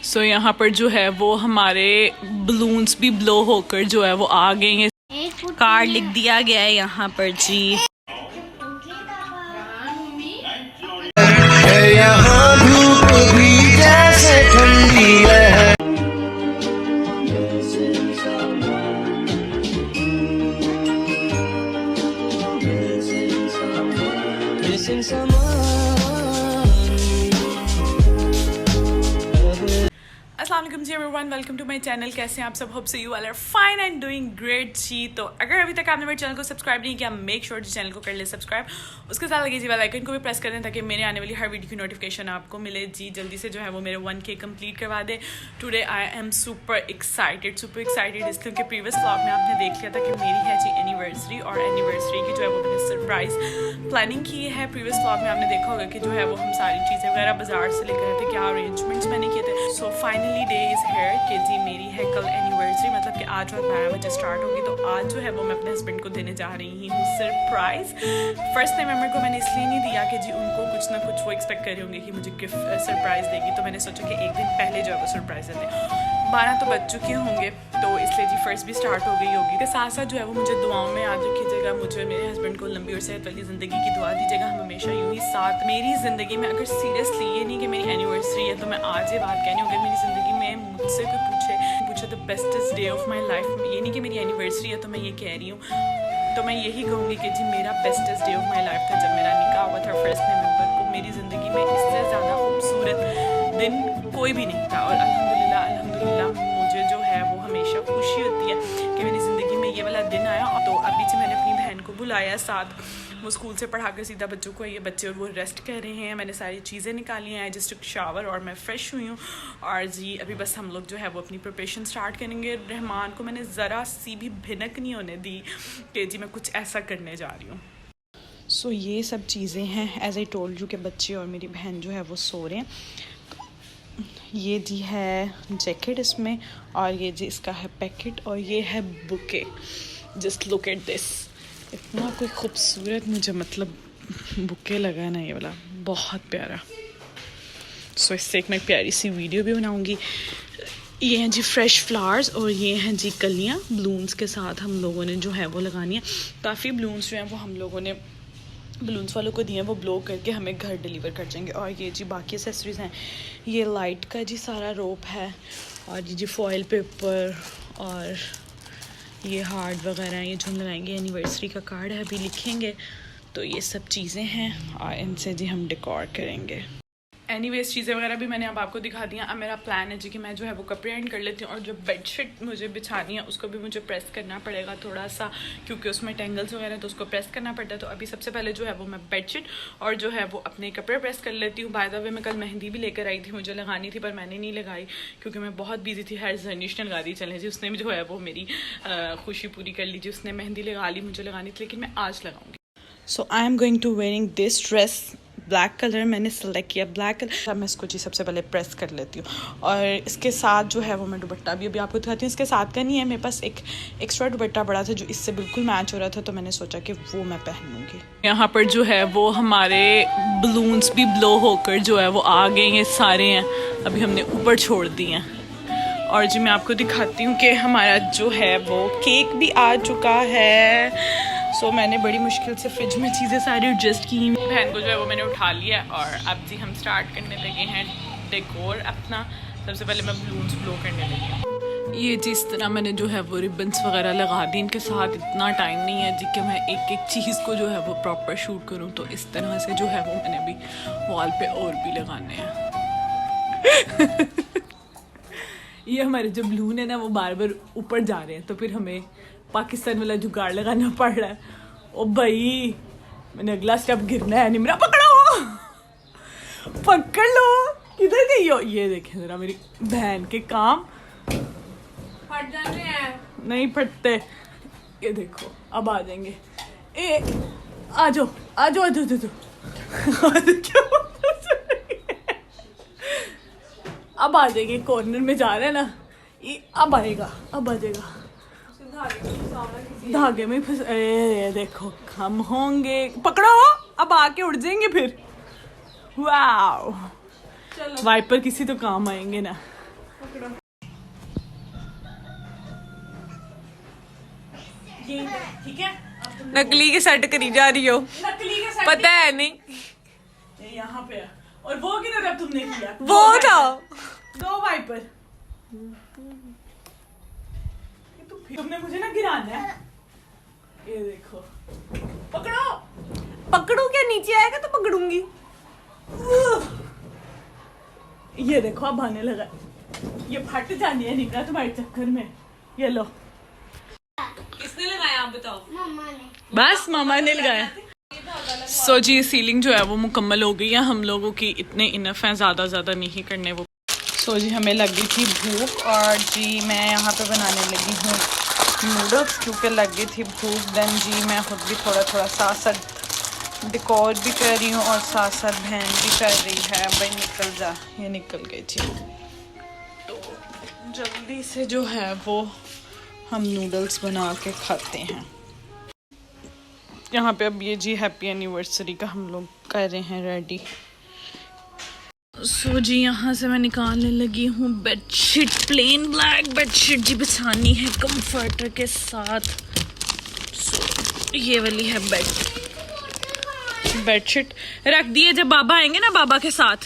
सो यहाँ पर जो है वो हमारे बलून्स भी ब्लो होकर जो है वो आ गए हैं। कार्ड लिख दिया गया है यहाँ पर जी। यहाँ धूप भी जैसे ठंडी है। अस्सलाम वालेकुम जी everyone, welcome to my channel. कैसे हैं आप सब? Hope so you all are fine and doing great जी। तो अगर अभी तक आपने मेरे चैनल को सब्सक्राइब नहीं किया, मेक श्योर चैनल को कर ले सब्सक्राइब। उसके साथ लगे जी वाला आइकन को भी प्रेस कर दें ताकि मेरे आने वाली हर वीडियो की नोटिफिकेशन आपको मिले जी। जल्दी से जो है वो मेरे 1K कंप्लीट करवा दे। Today I am super excited इसलिए कि प्रीवियस व्लॉग में आपने देख लिया था कि मेरी है जी एनिवर्सरी, और एनिवर्सरी की जो है वो मैंने सरप्राइज प्लानिंग की है। प्रीवियस व्लॉग में आपने देखा होगा कि जो है वो हम सारी चीज़ें वगैरह बाजार से लेकर आए थे, क्या अरेंजमेंट्स मैंने किए थे। So finally day is here कि जी मेरी है कल एनिवर्सरी, मतलब कि आज रात 12 बजे स्टार्ट होगी। तो आज जो है वो मैं अपने हस्बैंड को देने जा रही हूँ सरप्राइज। फर्स्ट नवंबर को मैंने इसलिए नहीं दिया कि जी उनको कुछ ना कुछ वो एक्सपेक्ट कर रहे होंगे कि मुझे गिफ्ट सरप्राइज देगी, तो मैंने सोचा कि एक दिन पहले जो है वो सरप्राइज दें। 12 तो बज चुके होंगे, तो इसलिए जी फर्स्ट भी स्टार्ट हो गई होगी। के साथ साथ जो है वो मुझे दुआओं में याद रखिएगा, मुझे मेरे हस्बैंड को लंबी और सेहत वाली ज़िंदगी की दुआ दीजिएगा। हम हमेशा यूँ ही साथ मेरी ज़िंदगी में, अगर सीरियसली ये नहीं कि मेरी एनिवर्सरी है तो मैं आज ये बात कहनी हूँ, अगर मेरी ज़िंदगी में मुझसे कोई पूछे the bestest day of my life, ये नहीं कि मेरी एनिवर्सरी है तो मैं ये कह रही हूँ, तो मैं यही कहूँगी कि जी मेरा bestest day of my life था जब मेरा निकाह हुआ था 1 नवंबर को। मेरी ज़िंदगी में इससे ज़्यादा खूबसूरत दिन कोई भी नहीं था, और अल्हम्दुलिल्लाह मुझे जो है वो हमेशा खुशी होती है कि मेरी ज़िंदगी में ये वाला दिन आया। तो अभी से मैंने अपनी बहन को बुलाया साथ, वो स्कूल से पढ़ा कर सीधा बच्चों को, ये बच्चे और वो रेस्ट कर रहे हैं। मैंने सारी चीज़ें निकाली हैं, जस्ट शावर और मैं फ़्रेश हुई हूँ। और जी अभी बस हम लोग जो है वो अपनी प्रिपरेशन स्टार्ट करेंगे। रहमान को मैंने ज़रा सी भी भिनक नहीं होने दी कि जी मैं कुछ ऐसा करने जा रही हूँ। सो ये सब चीज़ें हैं, एज आई टोल्ड यू, कि बच्चे और मेरी बहन जो है वो सो रहे हैं। ये जी है जैकेट इसमें, और ये जी इसका है पैकेट, और ये है bouquet. Just look at this, इतना कोई खूबसूरत मुझे मतलब बुके लगा ना ये वाला, बहुत प्यारा। सो इससे एक मैं प्यारी सी वीडियो भी बनाऊंगी। ये हैं जी फ्रेश फ्लावर्स, और ये हैं जी कलियाँ बलून्स के साथ हम लोगों ने जो है वो लगानी है। काफ़ी बलून्स जो हैं वो हम लोगों ने बलून्स वालों को दिए हैं, वो ब्लो करके हमें घर डिलीवर कर जाएंगे। और ये जी बाकी एक्सेसरीज़ हैं, ये लाइट का जी सारा रोप है, और जी फॉयल पेपर, और ये हार्ड वगैरह ये जो हम लगाएंगे। एनिवर्सरी का कार्ड है, अभी लिखेंगे, तो ये सब चीज़ें हैं, और इनसे जी हम डेकोर करेंगे। एनीवेज चीज़ें वगैरह भी मैंने अब आपको दिखा दी हैं। अब मेरा प्लान है जी कि मैं जो है वो कपड़े एंड कर लेती हूँ, और जो बेडशीट मुझे बिछानी है उसको भी मुझे प्रेस करना पड़ेगा थोड़ा सा, क्योंकि उसमें टेंगल्स वगैरह तो उसको प्रेस करना पड़ता है। तो अभी सबसे पहले जो है वो मैं बेडशीट और जो है वो अपने कपड़े प्रेस कर लेती हूँ। बाय द वे मैं कल मेहंदी भी लेकर आई थी, मुझे लगानी थी पर मैंने नहीं लगाई क्योंकि मैं बहुत बिजी थी। हर जर्निश ने लगा दी, चले जी उसने भी जो है वो मेरी खुशी पूरी कर लीजिए, उसने मेहंदी लगा ली, मुझे लगानी थी, लेकिन मैं आज लगाऊंगी। So I am going to wearing this dress, black colour मैंने सेलेक्ट किया, ब्लैक कलर। अब मैं इसको जी सबसे पहले प्रेस कर लेती हूँ, और इसके साथ जो है वो मैं दुपट्टा भी अभी आपको दिखाती हूँ। इसके साथ का नहीं है, मेरे पास एक एक्स्ट्रा दुपट्टा बड़ा था जो इससे बिल्कुल मैच हो रहा था, तो मैंने सोचा कि वो मैं पहन लूँगी। यहाँ पर जो है वो हमारे बलून्स भी ब्लो होकर जो है वो आ गए हैं सारे हैं, अभी हमने ऊपर छोड़ दिए हैं। और जी मैं आपको दिखाती हूँ कि हमारा जो है वो केक भी आ चुका है। सो मैंने बड़ी मुश्किल से फ्रिज में चीज़ें सारी एडजस्ट की। बहन को जो है वो मैंने उठा लिया, और अब जी हम स्टार्ट करने लगे हैं डेकोर अपना। सबसे पहले मैं बलून्स ब्लो करने लगी हूँ। ये जी इस तरह मैंने जो है वो रिबन्स वगैरह लगा दी। इनके साथ इतना टाइम नहीं है जी कि मैं एक एक चीज़ को जो है वो प्रॉपर शूट करूँ, तो इस तरह से जो है वो मैंने अभी वॉल पे और भी लगाने हैं। ये हमारे जो बलून है ना वो बार बार ऊपर जा रहे हैं, तो फिर हमें पाकिस्तान वाला जुगाड़ लगाना पड़ रहा है। ओ भाई मैंने अगला स्टेप गिरना है, निमरा पकड़ो, पकड़ लो, किधर गई हो? ये देखें जरा मेरी बहन के काम, फट जाने हैं। नहीं फटते, ये देखो अब आ जाएंगे। ए आ जाओ आ जाओ आ जाओ आ जाओ। अब आ जाएंगे, कॉर्नर में जा रहे हैं ना, ये अब आएगा, अब आ जाएगा। धागे में फंस, देखो हम होंगे, पकड़ो, अब आके उड़ जाएंगे फिर। वाओ, वाइपर किसी तो काम आएंगे ना। ठीक है, नकली के सेट करी जा रही हो, नकली के साथ पता है नहीं ये यहाँ पे है। और वो किधर अब तुमने किया? वो था 2 वाइपर। तुमने मुझे ना गिराना है। ये देखो, पकड़ो। पकड़ू क्या? नीचे आएगा तो पकड़ूंगी। ये देखो अब आने लगा। ये फट जानी है निकला तुम्हारे चक्कर में। ये लो। किसने लगाया आप बताओ? मम्मा ने। बस मामा ने लगाया। सो जी सीलिंग जो है वो मुकम्मल हो गई है हम लोगों की, इतने इनफ हैं, ज़्यादा नहीं करने वो। सो जी हमें लगी थी भूख और जी मैं यहाँ पे बनाने लगी हूँ नूडल्स क्योंकि लग गई थी भूख। देन जी मैं खुद भी थोड़ा साथ साथ डेकोर भी कर रही हूँ और साथ साथ बहन भी कर रही है। भाई निकल जा, ये निकल गई थी। तो जल्दी से जो है वो हम नूडल्स बना के खाते हैं। यहाँ पे अब ये जी हैप्पी एनिवर्सरी का हम लोग कर रहे हैं रेडी। सो जी यहाँ से मैं निकालने लगी हूँ बेडशीट, प्लेन ब्लैक बेडशीट जी बिछानी है कंफर्टर के साथ। सो ये वाली है बेडशीट रख दिए, जब बाबा आएंगे ना बाबा के साथ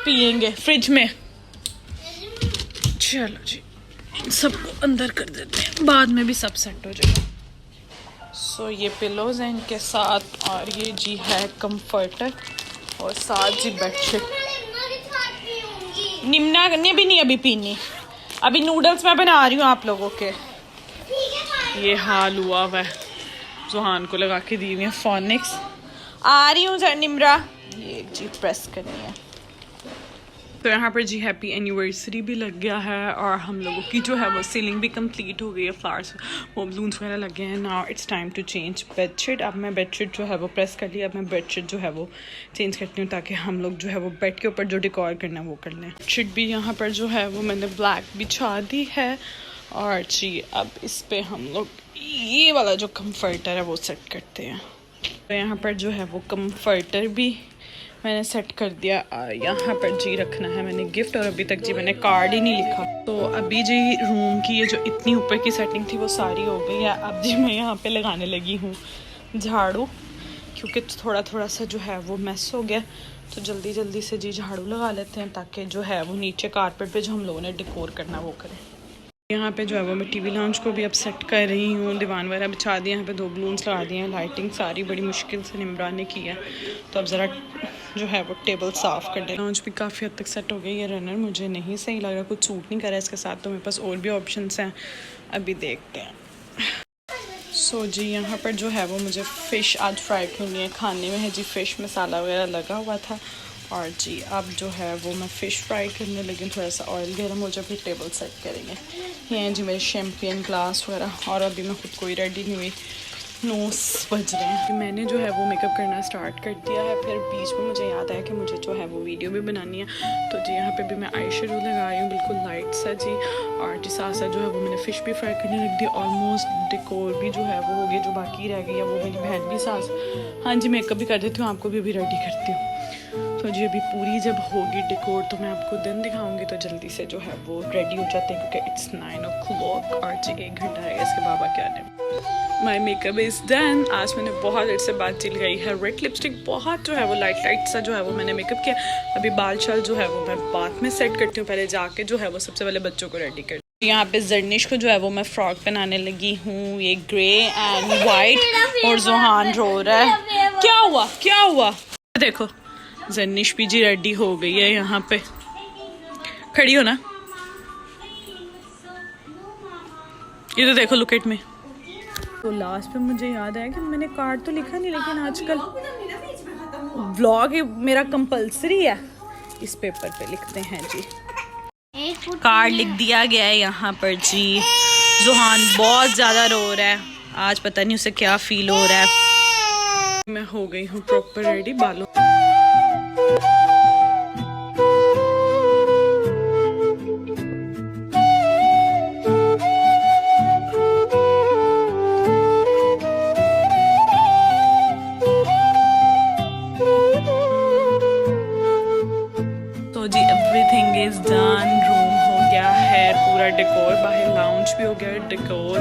पियेंगे फ्रिज में। चलो जी सबको अंदर कर देते हैं, बाद में भी सब सेट हो जाएगा। सो ये पिलोज हैं इनके साथ और ये जी है कंफर्टर और साथ जी बेडशीट। निम्ना ने भी नहीं अभी पीनी, अभी नूडल्स मैं बना रही हूँ आप लोगों के। ये हाल हुआ हुआ है, जुहान को लगा के दी हुई है फोनिक्स। आ रही हूँ निम्रा, ये जी प्रेस करनी है। तो यहाँ पर जी हैप्पी एनिवर्सरी भी लग गया है और हम लोगों की जो है वो सीलिंग भी कंप्लीट हो गई है, फ्लावर्स वो बलून्स वगैरह लगे हैं। Now it's time to change bedsheet. अब मैं बेडशीट जो है वो प्रेस कर लिया, अब मैं बेडशीट जो है वो चेंज करती हूँ ताकि हम लोग जो है वो बेड के ऊपर जो डेकोर करना है वो कर लें। बेडशीट भी यहाँ पर जो है वो मैंने ब्लैक बिछा दी है और जी अब इस पर हम लोग ये वाला जो कम्फर्टर है वो सेट करते हैं। तो यहाँ पर जो है वो कम्फर्टर भी मैंने सेट कर दिया और यहाँ पर जी रखना है मैंने गिफ्ट, और अभी तक जी मैंने कार्ड ही नहीं लिखा। तो अभी जी रूम की ये जो इतनी ऊपर की सेटिंग थी वो सारी हो गई है। अब जी मैं यहाँ पे लगाने लगी हूँ झाड़ू क्योंकि थोड़ा सा जो है वो मैस हो गया, तो जल्दी से जी झाड़ू लगा लेते हैं ताकि जो है वो नीचे कारपेट पे जो हम लोगों ने डेकोर करना वो करें। यहाँ पे जो है वो मैं टीवी लाउंज को भी अब सेट कर रही हूँ, दीवान वगैरह बिछा दिए, यहाँ पे 2 बलून्स लगा दिए हैं, लाइटिंग सारी बड़ी मुश्किल से निम्रा ने की है। तो अब ज़रा जो है वो टेबल साफ़ कर दें। लाउंज भी काफ़ी हद तक सेट हो गई। ये रनर मुझे नहीं सही लग रहा, कुछ सूट नहीं कर रहा है इसके साथ, तो मेरे पास और भी ऑप्शंस हैं, अभी देखते हैं। सो जी यहाँ पर जो है वो मुझे फ़िश आज फ्राई करनी है, खाने में है जी फ़िश, मसाला वगैरह लगा हुआ था और जी अब जो है वो मैं फ़िश फ्राई करने लगी। थोड़ा सा ऑयल गर्म हो जाए फिर टेबल सेट करेंगे। ये हैं जी मेरे शैम्पेन ग्लास वगैरह और अभी मैं खुद को ही रेडी नहीं हुई, 9 बज रहे हैं। मैंने जो है वो मेकअप करना स्टार्ट कर दिया है, फिर बीच में मुझे याद आया कि मुझे जो है वो वीडियो भी बनानी है, तो जी यहाँ पे भी मैं आई शेडो लगा रही हूँ बिल्कुल लाइट सा जी। और जी साथ साथ जो है वो मैंने फ़िश भी फ्राई करने लग दी। ऑलमोस्ट डेकोर भी जो है वो हो गया, जो बाकी रह गई है वो मेरी बहन भी सास, हाँ जी मेकअप भी कर देती हूँ, आपको भी अभी रेडी करती हूँ। तो जी अभी पूरी जब होगी डेकोर तो मैं आपको दिन दिखाऊंगी, तो जल्दी से जो है वो रेडी हो जाते हैं क्योंकि इट्स 9 o'clock और जी 1 घंटा रहेगा इसके बाबा के आने। My makeup is done. आज मैंने बहुत देर से बात चिल गई है, रेड लिपस्टिक बहुत जो है वो लाइट सा जो है वो मैंने मेकअप किया। अभी बाल शाल जो है वो मैं बाद में सेट करती हूँ, पहले जाके जो है वो सबसे पहले बच्चों को रेडी कर। यहाँ पे जर्निश को जो है वो मैं फ्रॉक पहनाने लगी हूँ, ये ग्रे एंड वाइट, और जोहान रो रहा है। क्या हुआ देखो जर्निश भी जी रेडी हो गई है, यहाँ पे खड़ी हो ना, ये तो देखो लुक एट मी। तो लास्ट पे मुझे याद आया कि मैंने कार्ड तो लिखा नहीं, लेकिन आजकल व्लॉग मेरा कंपलसरी है, इस पेपर पे लिखते हैं जी। कार्ड लिख दिया गया है यहाँ पर जी। जोहान बहुत ज़्यादा रो रहा है आज, पता नहीं उसे क्या फील हो रहा है। मैं हो गई हूँ प्रॉपर रेडी, बालों जी एवरीथिंग इज डन। रूम हो गया पूरा डेकोर, बाहर लाउंज भी हो गया डेकोर।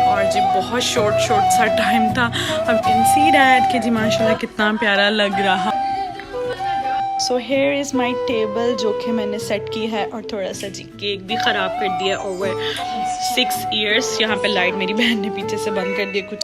और जी बहुत शॉर्ट सा टाइम था। अब कैन सी दैट कि जी माशाल्लाह कितना प्यारा लग रहा। So here is my table जो कि मैंने सेट की है, और थोड़ा सा जी केक भी ख़राब कर दिया ओवर 6 years। यहाँ पे लाइट मेरी बहन ने पीछे से बंद कर दिया कुछ।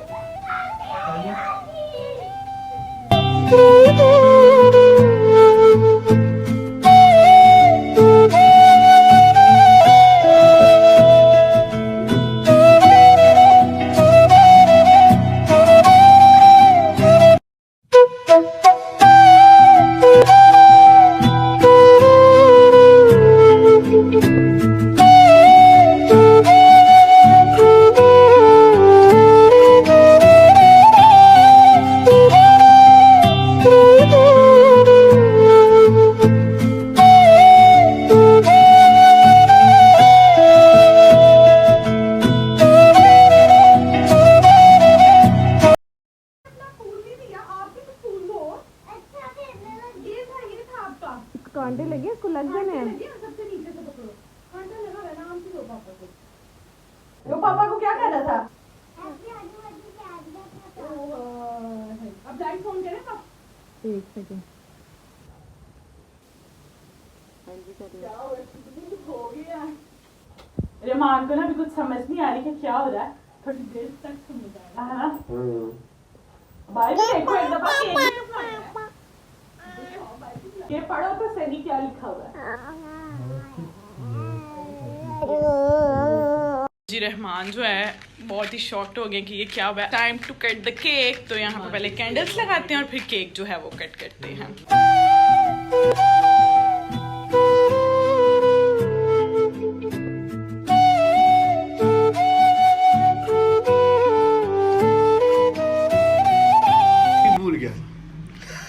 कांटे लगे, इसको लग जाने हैं। तो पापा को क्या कहना था? अब लाइट फोन करें पापा। एक सेकंड। रहमान को ना भी कुछ समझ नहीं आ रही कि क्या हो रहा है। थोड़ी देर तक समझ आएगा, है ना? भाई देखो एक दफा के पढ़ो तो सही क्या लिखा हुआ है। जी रहमान जो है बहुत ही शॉक्ड हो गए कि ये क्या हुआ है। Time to cut the cake. तो यहाँ पे पहले कैंडल्स लगाते हैं और फिर केक जो है वो कट करते हैं।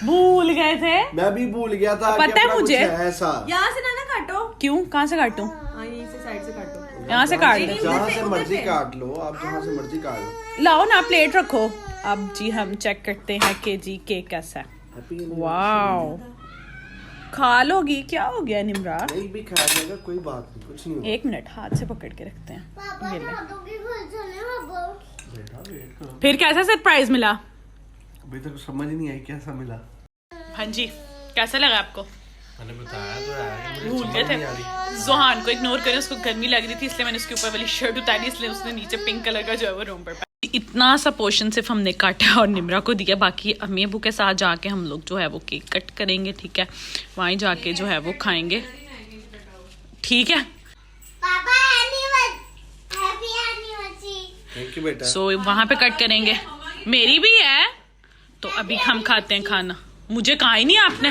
भूल गए थे? मैं भी भूल गया था। पता है मुझे ऐसा। यहाँ से ना काटो। क्यों? कहाँ से काटूं? यहीं से साइड से काटो। यहाँ से काट दो। जहाँ से मर्जी काट लो, आप जहाँ से मर्जी काट लो। लाओ ना प्लेट रखो। अब जी हम चेक करते हैं कि जी केक कैसा है। वाओ, खा लोगी? क्या हो गया निम्रा? नहीं भी खा जाएगा, कोई बात नहीं, कुछ नहीं होगा। 1 मिनट हाथ से पकड़ के रखते हैं। ये ले। बेटा वेट करो। फिर कैसा सरप्राइज मिला? अभी तक समझ ही नहीं आई कैसा मिला। हाँ जी, कैसा लगा आपको? मैंने बताया तो है, भूल गए थे। जोहान को इग्नोर करें, उसको गर्मी लग रही थी इसलिए मैंने उसके ऊपर वाली शर्ट उतारी, इसलिए उसने नीचे पिंक कलर का जो है वो रूम पर। इतना सा पोर्शन सिर्फ हमने काटा और निम्रा को दिया, बाकी अम्मी अबू के साथ जाके हम लोग जो है वो केक कट करेंगे। ठीक है, वहीं जाके जो है वो खाएंगे। ठीक है, थैंक यू बेटा। सो वहाँ पे कट करेंगे। मेरी भी है, तो अभी हम खाते हैं खाना। मुझे कहा ही नहीं आपने।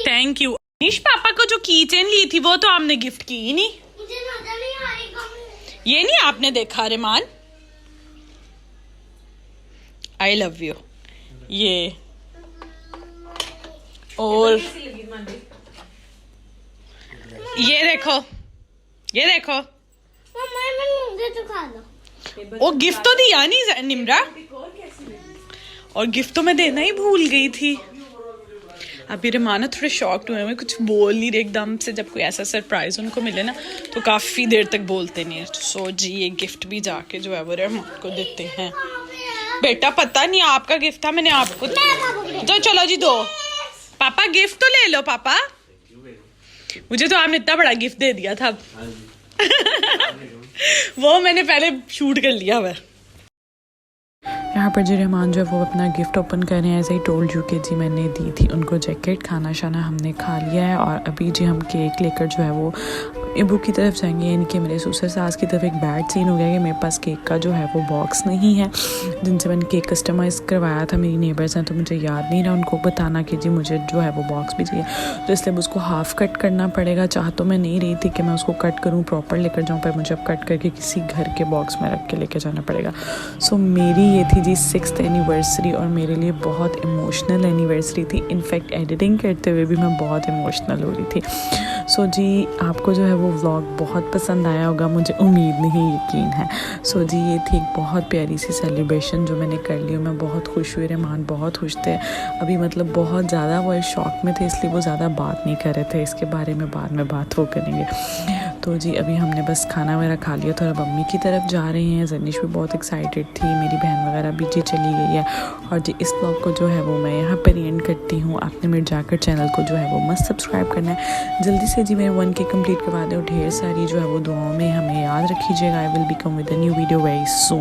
Thank you. निश पापा को जो की चेन ली थी वो तो आपने गिफ्ट की ही नहीं। ये नहीं आपने देखा रेमान? I love you. ये और ये देखो, ये देखो। वो गिफ्ट तो दिया नहीं निम्रा, और गिफ्ट तो मैं देना ही भूल गई थी। अभी रमाना थोड़े शॉक्ड हुए हैं, कुछ बोल नहीं रहे एकदम से। जब कोई ऐसा सरप्राइज उनको मिले ना तो काफ़ी देर तक बोलते नहीं है। सो जी ये गिफ्ट भी जाके जो है वो रहमान को देते हैं। बेटा पता नहीं आपका गिफ्ट था, मैंने आपको तो चलो जी दो। पापा गिफ्ट तो ले लो पापा। मुझे तो आपने इतना बड़ा गिफ्ट दे दिया था। वो मैंने पहले शूट कर लिया हुआ। यहाँ पर जी रहमान जो है वो अपना गिफ्ट ओपन कर रहे हैं। ऐसे ही टोल्ड यू कि जी मैंने दी थी उनको जैकेट। खाना शाना हमने खा लिया है और अभी जी हम केक लेकर जो है वो इबू की तरफ जाएंगे। यानी कि मेरे ससुर सास की तरफ एक बैड सीन हो गया कि मेरे पास केक का जो है वो बॉक्स नहीं है, जिनसे मैंने केक कस्टमाइज़ करवाया था। मेरी नेबर्स हैं तो मुझे याद नहीं रहा उनको बताना कि जी मुझे जो है वो बॉक्स भी चाहिए, तो इसलिए उसको हाफ़ कट करना पड़ेगा। चाह तो मैं नहीं रही थी कि मैं उसको कट करूँ, प्रॉपर लेकर जाऊँ, पर मुझे अब कट करके किसी घर के बॉक्स में रख के लेके जाना पड़ेगा। सो मेरी ये थी जी 6th एनिवर्सरी और मेरे लिए बहुत इमोशनल एनिवर्सरी थी। इनफैक्ट एडिटिंग करते हुए भी मैं बहुत इमोशनल हो रही थी। सो जी आपको जो है वो व्लॉग बहुत पसंद आया होगा, मुझे उम्मीद नहीं यकीन है। सो जी ये थी एक बहुत प्यारी सी सेलिब्रेशन जो मैंने कर ली। मैं बहुत खुश हुई, रहमान बहुत खुश थे। अभी मतलब बहुत ज़्यादा वो शौक में थे इसलिए वो ज़्यादा बात नहीं कर रहे थे, इसके बारे में बाद में बात वो करेंगे। तो जी अभी हमने बस खाना वगैरह खा लिया, थोड़ा मम्मी की तरफ जा रहे हैं। जनिश भी बहुत एक्साइटेड थी, मेरी बहन वगैरह भी जी चली गई है। और जी इस ब्लॉग को जो है वो मैं यहाँ पर एंड करती हूँ। आपने मेरे जाकर चैनल को जो है वो मस्त सब्सक्राइब करना है जल्दी से जी। मेरे 1K कंप्लीट करवा दें और ढेर सारी जो है वो दुआओं में हमें याद रखिएगा। I will be come with a new video very soon.